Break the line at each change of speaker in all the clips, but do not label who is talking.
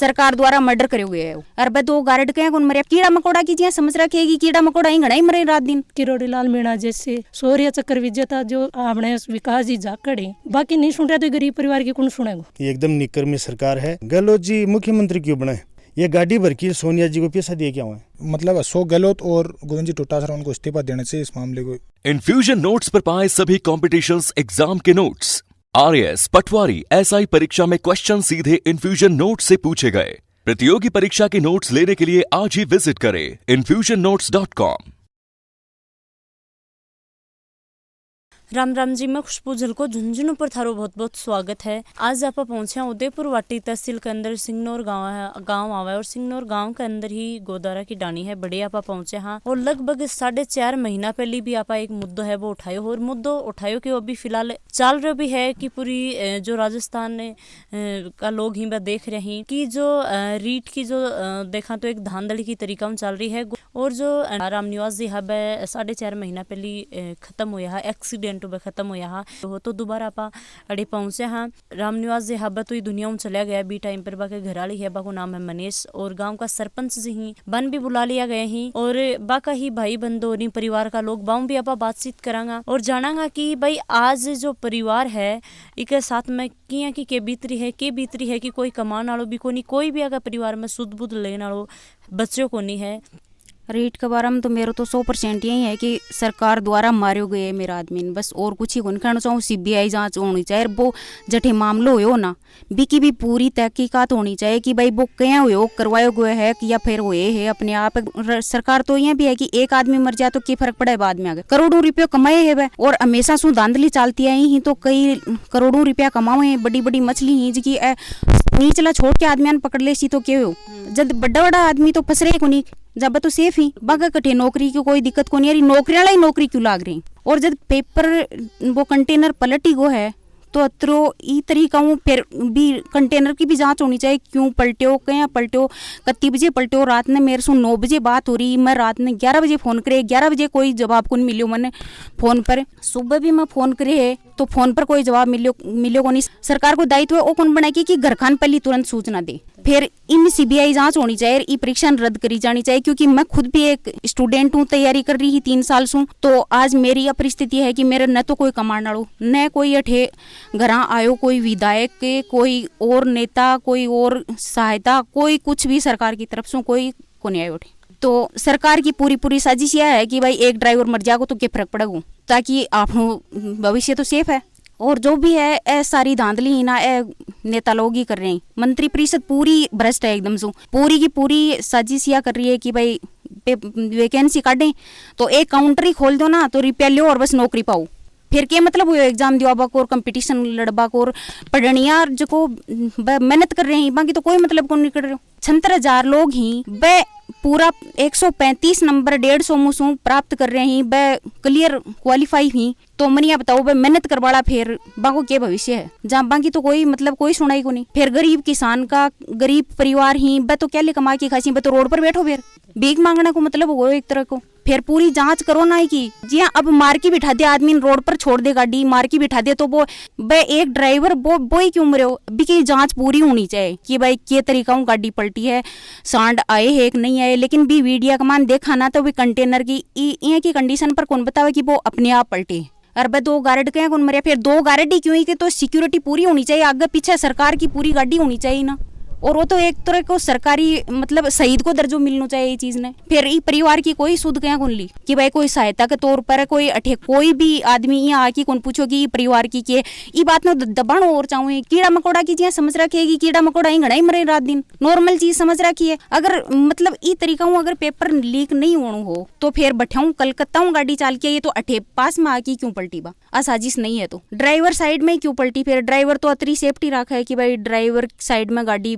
सरकार द्वारा मर्डर करे हुए है और बे दो गार्ड के कौन मरे कीड़ा मकोड़ा की जिया समझ रखेगी कीड़ा मकोड़ा ही घड़ा ही मरे रात दिन।
किरोड़ी लाल मीणा जैसे शौर्य चक्र विजेता जो आपने विकास जी जाकड़े बाकी नहीं सुन रहा तो गरीब परिवार की कौन सुनेगा।
ये एकदम निकर्मी सरकार है। गहलोत जी मुख्यमंत्री क्यों बने? ये गाड़ी भर की सोनिया जी को पैसा दिए क्या हुआ?
मतलब अशोक गहलोत और गोविंद जी डोटासरा उनको इस्तीफा देने से इस मामले को।
इन्फ्यूजन नोट्स पर पाए सभी कॉम्पिटिशन्स एग्जाम के नोट्स। आरएएस, पटवारी, एसआई परीक्षा में क्वेश्चन सीधे इन्फ्यूजन नोट्स से पूछे गए। प्रतियोगी परीक्षा के नोट्स लेने के लिए आज ही विजिट करें infusionnotes.com।
राम राम जी, मैं खुशबू झलको झुंझुनू पर थारो बहुत बहुत स्वागत है। आज आप पहुंचे हैं उदयपुर वाटी तहसील के अंदर सिंगनौर गांव आवा है और सिंगनौर गांव के अंदर ही गोदारा की डानी है बड़े आप पहुंचे हाँ। और लगभग 4.5 महीना पहले भी आप एक मुद्दो है वो उठायो और मुद्दो उठायो के अभी फिलहाल चल रहे भी है कि पूरी जो राजस्थान का लोग ही देख रहे हैं कि जो रीट की जो देखा तो एक धांधली की तरीका चल रही है। और जो राम निवास जी हब 4.5 महीना पहले खत्म हुआ है एक्सीडेंट खत्म हुआ है तो दोबारा आप अड़े पहुंचे हाँ। राम निवास जी हब तो दुनिया में चला गया बी टाइम पर बाके घराली है बाको नाम है मनीष और गांव का सरपंच जी ही बन भी बुला लिया गए ही और बाका ही भाई बंधु और परिवार का लोग बाऊ भी आप बातचीत करांगा और जानांगा कि भाई आज जो परिवार है एक साथ में किया की के बीतरी है कि कोई कमान वालों भी को नहीं कोई भी अगर परिवार में शुद्ध बुद्ध लेने वालों बच्चों को नहीं है।
रेट के बारे में तो मेरा तो 100% यही है कि सरकार द्वारा मारे गए मेरा आदमी बस और कुछ ही कहना चाहूँ। सीबीआई जांच होनी चाहिए वो जठे मामलो हो ना बिकी भी पूरी तहकीकात होनी चाहिए कि भाई वो क्या हो करवाए गए है कि या फिर हुए है अपने आप। सरकार तो यह भी है कि एक आदमी मर जाए तो क्या फर्क पड़ा है बाद में आगे करोड़ों रुपये कमाए है और हमेशा सु धांधली चलती आई ही तो कई करोड़ों रुपया कमाओ है बड़ी बड़ी मछली ही जिकी नीचला छोड़ के आदमी पकड़ ले सी तो क्या हो जब बड़ा बड़ा आदमी तो फंस रहे को नहीं जब तो सेफ ही बागा कटे नौकरी की कोई दिक्कत को नहीं आ रही नौकरी वाला ही नौकरी क्यों लाग रही और जब पेपर वो कंटेनर पलटी गो है तो अत्रो ई तरीका हूँ फिर भी कंटेनर की भी जांच होनी चाहिए क्यों पलटे क्या पलटे कत्ती बजे पलटे रात ने मेरे से 9 बजे बात हो रही मैं रात ने 11 बजे फोन करे 11 बजे कोई जवाब को नहीं मिलो मैंने फोन पर सुबह भी मैं फोन करे है तो फोन पर कोई जवाब मिलो को नहीं। सरकार को दायित्व है वो कौन बनाएगी कि घर खान पहले तुरंत सूचना दे फिर इन सीबीआई जांच होनी चाहिए ई परीक्षा रद्द करी जानी चाहिए क्योंकि मैं खुद भी एक स्टूडेंट हूँ तैयारी कर रही 3 साल से तो आज मेरी यह परिस्थिति है कि मेरे न तो कोई कमाने वालों न कोई अठे घर आयो कोई विधायक के कोई और नेता कोई और सहायता कोई कुछ भी सरकार की तरफ से कोई को नहीं आयो तो सरकार की पूरी साजिश यह है कि भाई एक ड्राइवर मर जाएगा तो क्या फर्क पड़ेगा ताकि आप भविष्य तो सेफ है। और जो भी है ए सारी धांधली ही ना ए नेता लोग ही कर रहे हैं मंत्री परिषद पूरी भ्रष्ट है एकदम से पूरी की पूरी साजिश यह कर रही है कि भाई वैकेंसी काटें तो एक काउंटर ही खोल दो ना तो रुपया लो और बस नौकरी पाओ फिर क्या मतलब हुआ एग्जाम दिवा और कंपटीशन लड़बा और पढ़निया जो मेहनत कर रहे हैं बाकी तो कोई मतलब को नहीं कर रहे हो 76,000 लोग ही वे पूरा 135 नंबर 150 मुसू प्राप्त कर रहे हैं वे क्लियर क्वालिफाई ही तो मनिया बताओ वे मेहनत करवाड़ा फिर बाको के भविष्य है जहाँ बाकी तो कोई मतलब कोई सुनाई को नहीं। फिर गरीब किसान का गरीब परिवार ही वे तो क्या ले कमा के खासी वे तो रोड पर बैठो फिर भीख मांगने को मतलब हो एक तरह को। फिर पूरी जांच करो ना की जी हाँ अब मार के बिठा दे आदमी रोड पर छोड़ दे गाड़ी मार के बिठा दे तो वो एक ड्राइवर वो ही क्यों मरे हो अभी की जांच पूरी होनी चाहिए कि भाई के तरीका हूँ गाड़ी पलटी है सांड आए है एक नहीं आए लेकिन भी वीडियो का मान देखा ना तो भी कंटेनर की कंडीशन पर कौन बतावे कि वो अपने आप पलटे और भाई 2 गार्ड के कौन मरे फिर 2 गार्ड ही क्यों ही कि तो सिक्योरिटी पूरी होनी चाहिए आगे पीछे सरकार की पूरी गाड़ी होनी चाहिए ना और वो तो एक तरह को सरकारी मतलब शहीद को दर्जो मिलना चाहिए ये चीज ने। फिर ई परिवार की कोई सुध क्या कौन ली कि भाई कोई सहायता के तौर पर कोई अठे कोई भी आदमी यहाँ आके कौन पूछो कि परिवार की के ई बात में दबाण और चाहूँ कीड़ा मकोड़ा की चीज समझ रखेगी कीड़ा मकोड़ा ही घड़ा ही मरे रात दिन नॉर्मल चीज समझ रखी है। अगर मतलब ई तरीका हूँ अगर पेपर लीक नहीं होना हो तो फिर बैठाऊँ कलकत्ता हूँ गाड़ी चाल के ये तो अठे पास में आके क्यों पलटी बा असाजिश नहीं है तो ड्राइवर साइड में क्यों पलटी फिर ड्राइवर तो अतरी सेफ्टी रखा है कि भाई ड्राइवर साइड में गाड़ी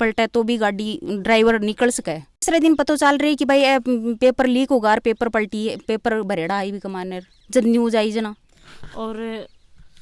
पलटा तो भी गाड़ी ड्राइवर निकल सके। तीसरे दिन पता चल रही कि भाई पेपर लीक होगा पेपर पलटी है पेपर भरेड़ा आई भी कमाने जब न्यूज आई जना।
और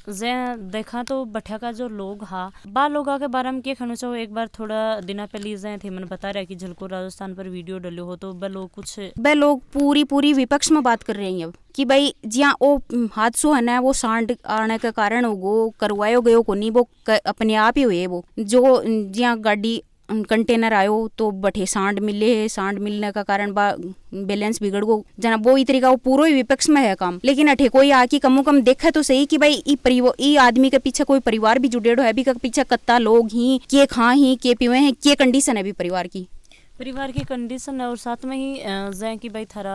देखा तो बठा का जो लोग हा बा लोगा के बारे में क्या कहना चाहो एक बार थोड़ा दिना पहले थे मैंने बता रहा कि झलको राजस्थान पर वीडियो डले हो तो बे लोग पूरी विपक्ष में बात कर रहे हैं अब कि भाई जिया वो हादसों है ना वो सांड आने के कारण हो करवायो गयो को नहीं वो अपने आप ही हुए वो जो जिया गाड़ी
कंटेनर आयो तो बठे सांड मिले है, सांड मिलने का कारण बैलेंस बिगड़ गो जना वो ई तरीका वो पूरा ही विपक्ष में है काम। लेकिन अठे कोई आके कमो कम देखा तो सही कि भाई ई आदमी के पीछे कोई परिवार भी जुड़ेड़ो है, भी का पीछे कत्ता लोग ही के खा ही के पीवे हैं, के कंडीशन है भी परिवार की
कंडीशन है। और साथ में ही जै कि भाई थारा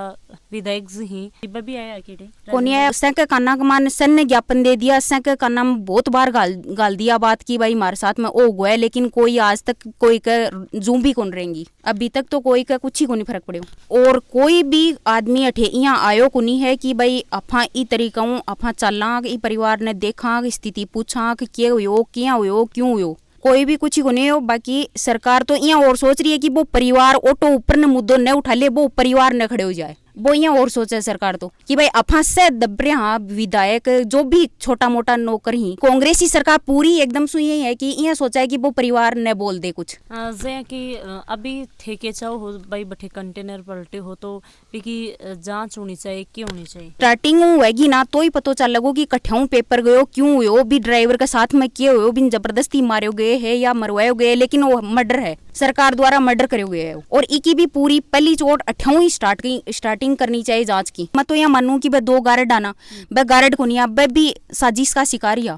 विधायक ही भी आया केटे
कोनी है सके काना मान सन ने ज्ञापन दे दिया, सके काना बहुत बार गाल दिया बात की भाई हमारे साथ में ओ गया, लेकिन कोई आज तक कोई का जूम भी कौन रहेंगी, अभी तक तो कोई का कुछ ही को नहीं फर्क पड़े। और कोई भी आदमी अठे यहाँ आयो को नहीं है कि भाई अफा ई तरीका अफा चलना, ई परिवार ने देखा स्थिति पूछा कि क्या हुयो क्या हुयो क्यों हुयो, कोई भी कुछ ही को नहीं हो। बाकी सरकार तो यहाँ और सोच रही है कि वो परिवार ऑटो ऊपर ने मुद्दों न उठा ले, वो परिवार न खड़े हो जाए, वो यहाँ और सोचे सरकार तो कि भाई अफा से दबरे हाँ विधायक जो भी छोटा मोटा नौकर ही कांग्रेसी सरकार पूरी एकदम सुई है कि यहाँ सोचा है कि वो परिवार न बोल दे कुछ।
जै कि अभी ठेके चाहो हो भाई बठे कंटेनर पलटे हो तो की जांच होनी चाहिए, क्यों होनी चाहिए?
स्टार्टिंग होगी ना तो ही पता चल लगो कि कठियाऊ पेपर गयो क्यों हुयो, भी ड्राइवर के साथ में क्या हुयो, भी जबरदस्ती मारे गए है या मरवाए गए, लेकिन वो मर्डर है, सरकार द्वारा मर्डर करे हुए है। और इकी भी पूरी पहली चोट अठाऊ ही स्टार्टिंग करनी चाहिए जांच की। मैं तो यहाँ मानूं कि वह 2 गारड आना, वह गारड को नहीं आ, वह भी साजिश का शिकारी आ,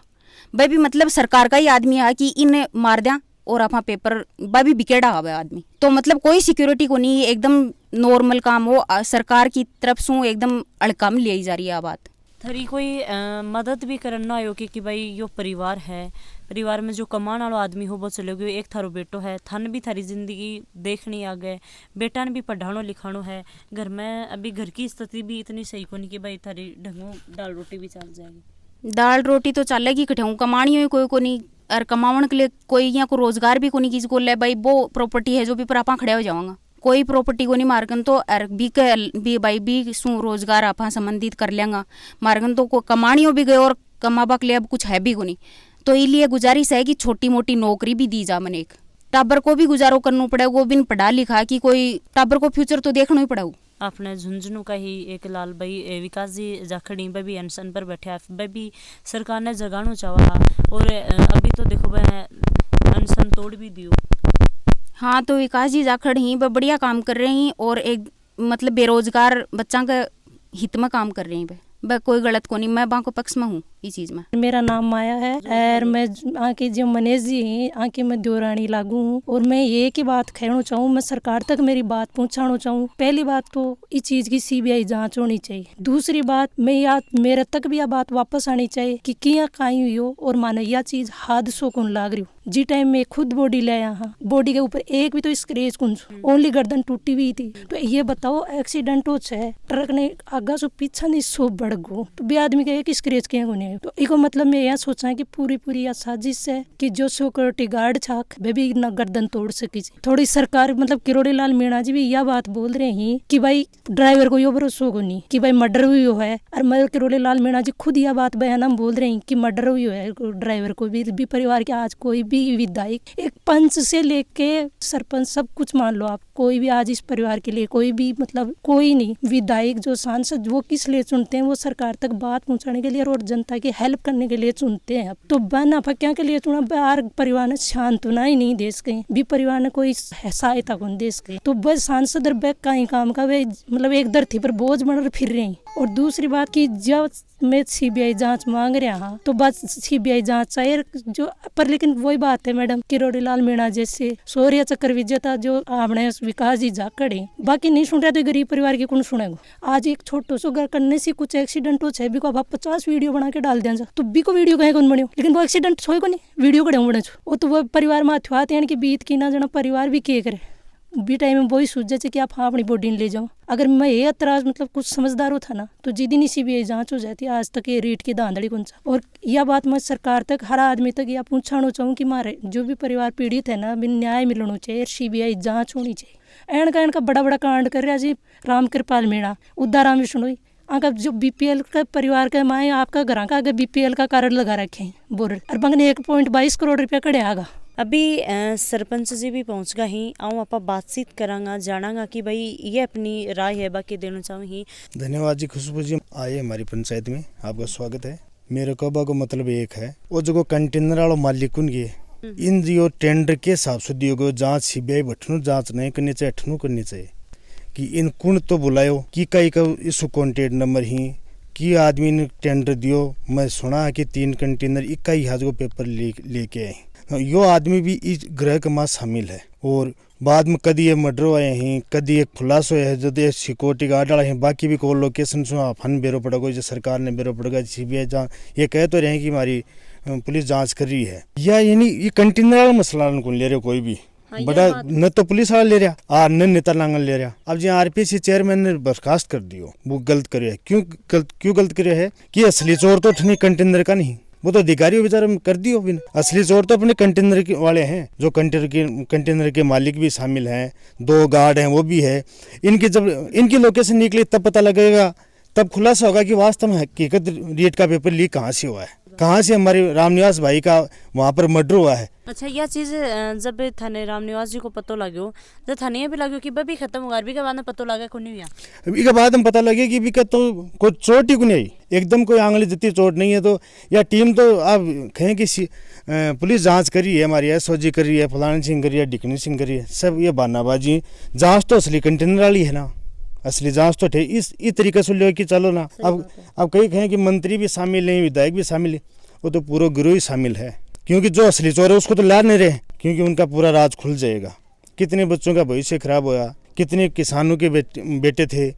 वह भी मतलब सरकार का ही आदमी है कि इन्हें मार दिया और अपना पेपर वह भी बिकेड़ा हुआ आदमी, तो मतलब कोई सिक्योरिटी को नहीं, एकदम नॉर्मल काम हो, सरकार की तरफ से एकदम अड़कम ली जा रही है बात।
थरी कोई मदद भी करना आयो कि भाई यो परिवार है, परिवार में जो कमान वाला आदमी हो वो चले गयो, एक थारो बेटो है, थन भी थारी जिंदगी देखनी आ गए, बेटा ने भी पढ़ानो लिखानो है, घर में अभी घर की स्थिति भी इतनी सही को नहीं कि भाई थारी ढंगो दाल रोटी भी चल जाएगी।
दाल रोटी तो चलेगी कठियाऊ कमानी हो कोई को नहीं, और कमावन के लिए कोई यहाँ को रोजगार भी को नहीं किसी को ले, भाई वो प्रॉपर्टी है जो भी पर आपा खड़े हो जाऊंगा, कोई प्रॉपर्टी को नहीं मारगन तो भी भाई भी सु रोजगार आपा संबंधित कर लेंगा, मारगन तो कमानियों भी गए और कमाबा के लिए अब कुछ है भी को नहीं। तो इसलिए गुजारिश है कि छोटी मोटी नौकरी भी दी जा, मन एक टाबर को भी गुजारो करना पड़ेगा, वो भी पढ़ा लिखा कि कोई टाबर को फ्यूचर तो देखना ही पड़ेगा।
आपने झुंझुनू का ही एक लाल भाई विकास जी जाखड़ी भी अनशन पर बैठे, भी सरकार ने जगाना चाहा, और अभी तो देखो वह अनशन तोड़ भी दियो।
हाँ, तो विकास जी जाखड़ ही वह बढ़िया काम कर रहे हैं और एक मतलब बेरोजगार बच्चा का हित में काम कर रहे हैं, वह कोई गलत को नहीं, मैं बाको पक्ष में हूँ इस चीज में।
मेरा नाम माया है और मैं आके जो मनीष जी हैं आके मैं देवरानी लागू हूँ, और मैं ये की बात कहना चाहूँ, मैं सरकार तक मेरी बात पहुँचाना चाहूँ। पहली बात तो इस चीज की सीबीआई जांच होनी चाहिए। दूसरी बात मैं मेरे तक भी यह बात वापस आनी चाहिए कि किया काई हुई हो और मानो यह चीज हादसों को लाग रही हो। जी टाइम में खुद बॉडी ले यहाँ, बॉडी के ऊपर एक भी तो स्क्रेच कुछ, ओनली गर्दन टूटी हुई थी। तो ये बताओ एक्सीडेंट हो छे, ट्रक ने आगा से पीछा नहीं सो बढ़ गो, तो भी आदमी का एक स्क्रेच क्या होने। तो इको मतलब मैं यह सोचा कि पूरी यह साजिश है कि जो सिक्योरिटी गार्ड छाक वे भी न गर्दन तोड़ सकी। थोड़ी सरकार मतलब किरोड़ी लाल मीणा जी भी यह बात बोल रहे हैं कि भाई ड्राइवर को यो भरोसा को नहीं कि भाई मर्डर हुई है, और मतलब किरोड़ी लाल मीणा जी खुद यह बात बयान बोल रहे हैं कि मर्डर हुई है ड्राइवर को भी परिवार के। आज कोई भी विधायक एक पंच से लेके सरपंच सब कुछ मान लो आप, कोई भी आज इस परिवार के लिए कोई भी मतलब कोई नहीं, विधायक जो सांसद वो किस लिए चुनते हैं, वो सरकार तक बात पहुंचाने के लिए और जनता की हेल्प करने के लिए चुनते हैं। तो बना क्या के लिए चुना, बाहर परिवार ने सांत्वना ही नहीं देश के भी, परिवार ने कोई सहायता कौन देश के, तो बस सांसद और बैक का ही काम का वे मतलब एक धरती पर बोझ बन फिर रहे हैं। और दूसरी बात की जब मैं सीबीआई जांच मांग रहा हाँ, तो बस सीबीआई जांच चाहिए जो, पर लेकिन वही बात है मैडम, किरोड़ी लाल मीणा जैसे शौर्य चक्र विजेता जो आपने विकास जी जाखड़ है, बाकी नहीं सुन रहा तो गरीब परिवार की कौन सुनेगा। आज एक छोटो सो घर करने से कुछ एक्सीडेंट हो छे, भी को आप 50 वीडियो बना के डाल दें तो भी को वीडियो कहीं कौन बनो, लेकिन वो एक्सीडेंट सोए को नहीं वीडियो कड़े बने वो तो वो परिवार में अथवाते हैं कि बीत की ना जना परिवार भी के करे भी टाइम में वही सूझे कि आप हाँ अपनी बॉडी ले जाओ। अगर मैं ये एतराज मतलब कुछ समझदार था ना तो जिस दिन सीबीआई जांच हो जाती आज तक ये रेट की धांधड़ी कौन सा। और यह बात मैं सरकार तक हर आदमी तक यह पूछाना चाहूँ कि मारे जो भी परिवार पीड़ित है ना भी न्याय मिलना चाहिए, सीबीआई जांच होनी चाहिए। एन का बड़ा कांड कर रहा जी राम कृपाल मीणा उद्दाराम विष्णोई आका जो बीपीएल का परिवार का माए आपका घर का अगर बीपीएल का कार्ड लगा रखे हैं बोर्ड और बंगने 1.22 करोड़ रुपया कड़े आगा।
अभी सरपंच जी भी पहुंच गए ही, आऊँ आप बातचीत करांगा जानांगा कि भाई ये अपनी राय है बाकी देना चाहूँ ही।
धन्यवाद जी खुशबू जी, आए हमारी पंचायत में, आपका स्वागत है। मेरे कहबा को मतलब एक है वो जो कंटेनर वालों मालिक उनके इन जो टेंडर के हिसाब से दियो गयो जांच सीबीआई बठनु जांच नहीं करनी चाहिए, अठनु करनी चाहिए कि इन कुण तो बुलायो कि कई का इस कॉन्टेक्ट नंबर ही कि आदमी ने टेंडर दियो। मैं सुना कि 3 कंटेनर 21,000 को पेपर लेके आए। यो आदमी भी इस ग्रह के मां शामिल है और बाद में कदी ये मर्डर आए हैं, कदी एक खुलासा हुआ है, जो सिक्योरिटी गार्ड वाला है, बाकी भी कोई लोकेशन से फन बेरो पड़ेगा, जो सरकार ने बेरो पड़ेगा, सीबीआई जांच ये कह तो रहे कि हमारी पुलिस जांच कर रही है। या यानी ये कंटेनर वाला मसला कौन ले रहे कोई भी बड़ा न तो पुलिस वाला ले रहा न नेता लांगल ले रहा। अब जो आरपीसी चेयरमैन ने बर्खास्त कर दियो, वो गलत करे है। क्यों गलत करे है कि असली चोर तो ठनी कंटेनर का नहीं, वो तो अधिकारी बेचारा कर दियो। असली चोर तो अपने कंटेनर के वाले हैं, जो कंटेनर के मालिक भी शामिल हैं, 2 गार्ड हैं वो भी है। इनकी जब इनकी लोकेशन निकली तब पता लगेगा, तब खुलासा होगा कि वास्तव में हकीकत रेट का पेपर लीक कहाँ से हुआ है, कहाँ से हमारे रामनिवास भाई का वहाँ पर मर्डर हुआ है।
अच्छा, यह चीज़ जब थाने रामनिवास जी को पतो लग्यो, जब थाने ये भी लग्यो कि भी खत्म होगा, अभी के बाद में पतो लगा को नहीं हुआ,
अभी के बाद हम पता लगे कि बिका तो कोई चोट ही को नहीं आई, एकदम कोई आंगली जितनी चोट नहीं है। तो या टीम तो आप कहें कि पुलिस जांच करी है, हमारी एसओजी कर रही है, फलानी सिंह करी है, डिकनी सिंह करी है, सब ये बहानाबाजी। जांच तो असली कंटेनर वाली है ना, असली जांच तो थे इस तरीके से लो कि चलो ना। अब कई कहें कि मंत्री भी शामिल हैं, विधायक भी शामिल है, वो तो पूरा गिरोह ही शामिल है, क्योंकि जो असली चोर है उसको तो ला नहीं रहे, क्योंकि उनका पूरा राज खुल जाएगा। कितने बच्चों का भविष्य खराब होया, कितने किसानों के बेटे थे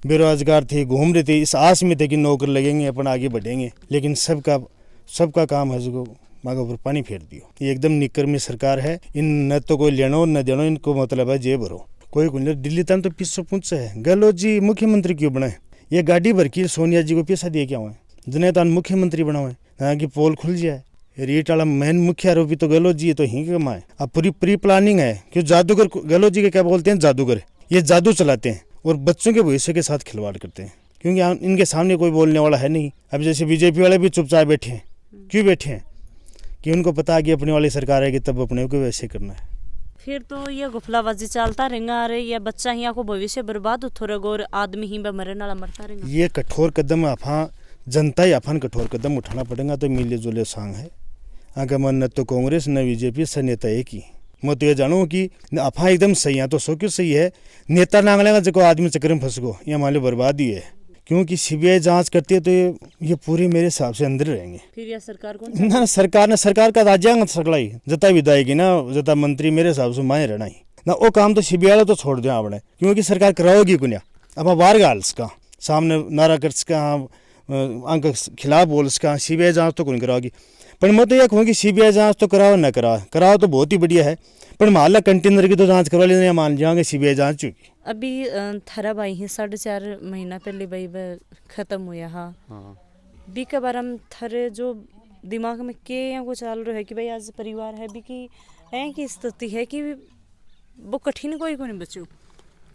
बेरोजगार थे, घूम रहे थे, इस आस में थे कि नौकर लगेंगे, अपन आगे बढ़ेंगे, लेकिन सबका काम है जो मांगो ऊपर पानी फेर दियो। ये एकदम निकर्मी सरकार है, इन न तो कोई लेनो न देनो, इनको मतलब है जे भरो। कोई दिल्ली तक तो पीछे पूछ है गहलोत जी मुख्यमंत्री क्यों बने, ये गाड़ी भर की सोनिया जी को पैसा दिए क्या हुए, जिन्हें तो मुख्यमंत्री बना हुए यहाँ की पोल खुल जाए। रेट वाला मेन मुख्य आरोपी तो गहलोत जी है, तो ही कमाए। अब पूरी प्री प्लानिंग है कि जादूगर, गहलोत जी के क्या बोलते हैं जादूगर, ये जादू चलाते हैं और बच्चों के भविष्य के साथ खिलवाड़ करते हैं, क्योंकि इनके सामने कोई बोलने वाला है नहीं। अब जैसे बीजेपी वाले भी चुपचाप बैठे हैं, क्यों बैठे हैं कि उनको पता है कि अपने वाली सरकार है कि तब अपने को वैसे करना है।
फिर तो ये गुफलाबाजी चलता रहेगा, अरे ये बच्चा ही को भविष्य बर्बाद होता रहेगा और आदमी ही मरने वाला मरता रहेगा।
ये कठोर कदम अफा जनता ही अफान कठोर कदम उठाना पड़ेगा, तो मिले जुले सांग है आगे मन न तो कांग्रेस न बीजेपी से नेता एक ही। मैं तो ये जानूँ कि अफा एकदम सही है, तो सो क्यों सही है, नेता नांगलेगा जो आदमी चक्कर में फंस गो, ये हमारे बर्बादी है। क्योंकि सीबीआई जांच करती है तो ये पूरे मेरे हिसाब से अंदर रहेंगे।
फिर यह सरकार को
ना सरकार का राज्यांग सकलाई जता विधायक ना जता मंत्री मेरे हिसाब से माए रहना ही ना, वो काम तो सीबीआई तो छोड़ दिया आपने, क्योंकि सरकार कराओगी कुछ अब बाहर गाल का सामने नारा कर सका, अंक खिलाफ बोल सका, सीबीआई जांच तो कौन कराओगी। पर मैं तो यह कहूँ कि सीबीआई जांच तो कराओ ना कराओ तो बहुत ही बढ़िया है, पर माला कंटेनर की तो जांच करवा लेना, मान जाओगे सीबीआई जांच चुकी।
अभी थारा भाई ही 4.5 महीना पहले भाई खत्म हुआ। हाँ बी के बारे में थारे जो दिमाग में के या कुछ चल रहा है कि भाई आज परिवार है भी कि है कि स्थिति है कि वो कठिन कोई को नहीं बचो।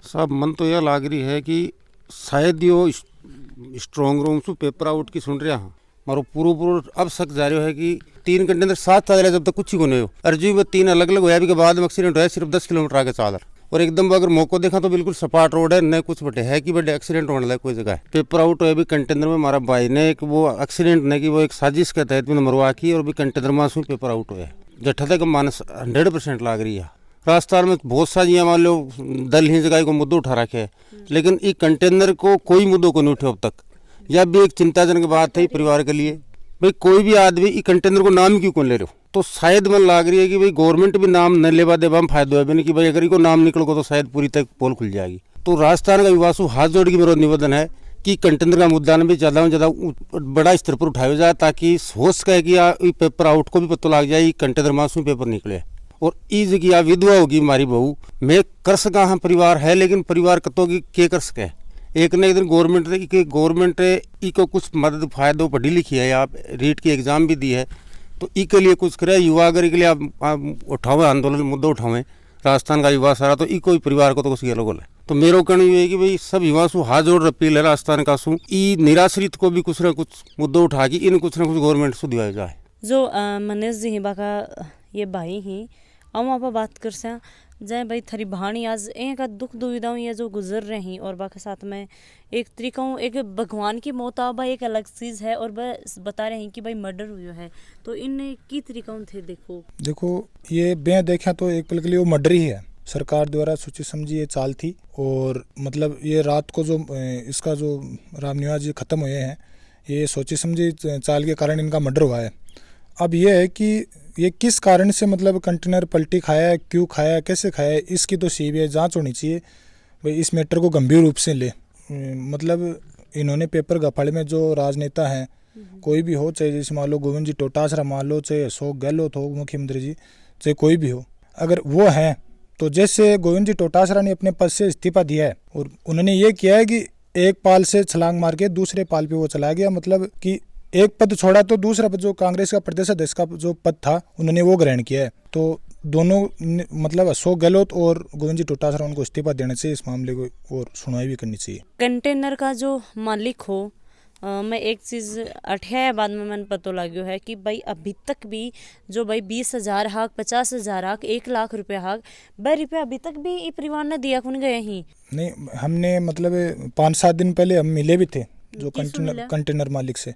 सब मन तो यह लाग रही है कि शायद यो स्ट्रॉन्ग रूम से पेपर आउट की सुन रहा हूँ, मारो पूरा अब शक जा रहा है कि 3 कंटेनर साथ चल जब तक कुछ ही को नहीं हो। अर्जी में 3 अलग अलग होया भी के बाद में एक्सीडेंट हुआ, सिर्फ 10 किलोमीटर आगे चादर, और एकदम अगर मौको देखा तो बिल्कुल सपाट रोड है, न कुछ बटे है कि बड़े एक्सीडेंट होने लगा कोई जगह है। पेपर आउट हुआ भी कंटेनर में, हमारा भाई ने एक वो एक्सीडेंट नहीं कि वो एक साजिश के तहत मैंने मरवा की, और भी कंटेनर मासूम पेपर आउट हुआ है। जट्ठा तक मानस 100% लाग रही है। राजस्थान में बहुत सारी मान लो दल ही जगह को मुद्दों उठा रखे है, लेकिन ये कंटेनर को कोई मुद्दों को नहीं उठे अब तक। यह भी एक चिंताजनक बात है परिवार के लिए, भाई कोई भी आदमी ये कंटेनर को नाम क्यों कौन ले रहे हो। तो शायद मन लाग रही है कि भाई गवर्नमेंट भी नाम न लेवा देवा में फायदा है नहीं कि भाई अगर इको नाम निकलोगे तो शायद पूरी तक पोल खुल जाएगी। तो राजस्थान का विवासु हाथ जोड़ के मेरा निवेदन है कि कंटेनर का मुद्दा भी ज़्यादा से ज़्यादा बड़ा स्तर पर उठाया जाए, ताकि हो सके कि पेपर आउट को भी पता लग जाए कंटेनर मासूम पेपर निकले। और ई जगह विधवा होगी हमारी बहू, मैं कर सका हाँ परिवार है, लेकिन परिवार कतो की के कर सके। एक न एक दिन गवर्नमेंट इको कुछ मदद फायदा पढ़ी लिखी है, आप रीट की एग्ज़ाम भी दी है, तो ई के लिए कुछ करे युवा अगर के लिए आप उठावे आंदोलन मुद्दा उठावें राजस्थान का युवा सारा, तो ई कोई परिवार को तो कुछ अलग है। तो मेरा कहना ये है कि भाई सब युवा सु हाथ जोड़ अपील है राजस्थान का सु ई निराश्रित को भी कुछ न कुछ मुद्दा उठा के इन कुछ न कुछ गवर्नमेंट से दिया जाए।
जो मनीष जी हिबा का ये भाई ही हम आप बात कर से जय भाई थरी भाणी आज एक दुख दुविधाओं ये जो गुजर रही और बाकी साथ में एक तरीका एक भगवान की मौत आबा एक अलग चीज़ है और बस बता रहे हैं कि भाई मर्डर हुआ है तो इन की तरीका थे। देखो
ये बे देखा तो एक पल के लिए वो मर्डर ही है। सरकार द्वारा सोची समझी ये चाल थी और मतलब ये रात को जो इसका जो रामनिवास जी खत्म हुए हैं ये सोची समझी चाल के कारण इनका मर्डर हुआ है। अब ये है कि ये किस कारण से मतलब कंटेनर पलटी खाया, क्यों खाया, कैसे खाया, इसकी तो सीबीआई जांच होनी चाहिए भाई। इस मैटर को गंभीर रूप से ले। मतलब इन्होंने पेपर गफाड़े में जो राजनेता हैं कोई भी हो, चाहे जैसे मान लो गोविंद जी टोटासरा मान लो, चाहे अशोक गहलोत हो मुख्यमंत्री जी, चाहे कोई भी हो, अगर वो हैं तो जैसे गोविंद जी टोटासरा ने अपने पद से इस्तीफा दिया है और उन्होंने ये किया है कि एक पाल से छलांग मार के दूसरे पाल पे वो चला गया। मतलब कि एक पद छोड़ा तो दूसरा पद जो कांग्रेस का प्रदेश अध्यक्ष का जो पद था उन्होंने वो ग्रहण किया है। तो दोनों मतलब अशोक गहलोत और गोविंद जी टोटासरा उनको इस्तीफा देने से इस मामले को और सुनवाई भी करनी चाहिए।
कंटेनर का जो मालिक हो मैं एक चीज़ अठिया बाद में मैंने पता लग्यो है कि भाई अभी तक भी जो भाई 20,000 हक 50,000 हक 1 लाख रुपया हक भाई रुपया अभी तक भी ये परिवार ने दिया कौन गए ही
नहीं। हमने मतलब 5-7 दिन पहले हम मिले भी थे जो कंटेनर मालिक से,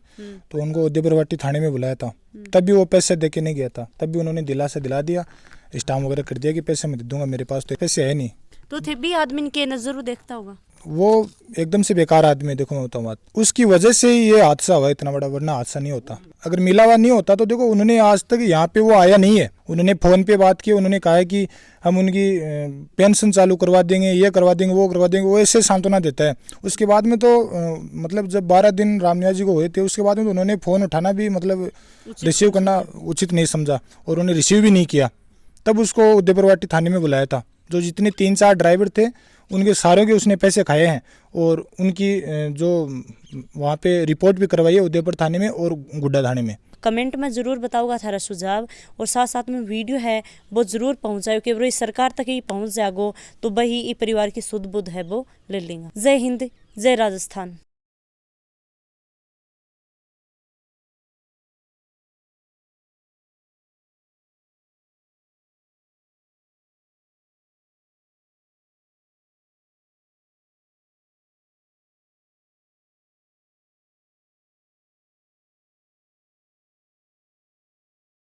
तो उनको उदयपुरवाटी थाने में बुलाया था। तब भी वो पैसे दे के नहीं गया था, तब भी उन्होंने दिलासा दिला दिया, स्टाम्प वगैरह कर दिया कि पैसे मैं दे दूंगा, मेरे पास तो पैसे है नहीं।
तो थे भी आदमी के नजर देखता होगा
वो एकदम से बेकार आदमी है। देखो मैं बताऊँ बात, उसकी वजह से ही ये हादसा हुआ इतना बड़ा, वरना हादसा नहीं होता। अगर मिला हुआ नहीं होता तो देखो उन्होंने आज तक यहाँ पे वो आया नहीं है। उन्होंने फ़ोन पे बात की, उन्होंने कहा है कि हम उनकी पेंशन चालू करवा देंगे, ये करवा देंगे, वो करवा देंगे, वो ऐसे सांत्वना देता है। उसके बाद में तो मतलब जब 12 दिन रामनिवास जी को हुए थे उसके बाद में तो उन्होंने फ़ोन उठाना भी मतलब रिसीव करना उचित नहीं समझा और उन्होंने रिसीव भी नहीं किया। तब उसको उदयपुरवाटी थाने में बुलाया था। जो जितने 3-4 ड्राइवर थे उनके सारों के उसने पैसे खाए हैं और उनकी जो वहाँ पे रिपोर्ट भी करवाई है उदयपुर थाने में और गुड्डा थाने में।
कमेंट में ज़रूर बताऊंगा थारा सुझाव और साथ साथ में वीडियो है वो ज़रूर पहुँचाओ कि वो सरकार तक ही पहुँच जागो तो वही परिवार की सुध बुध है वो ले लेंगे। जय हिंद, जय राजस्थान।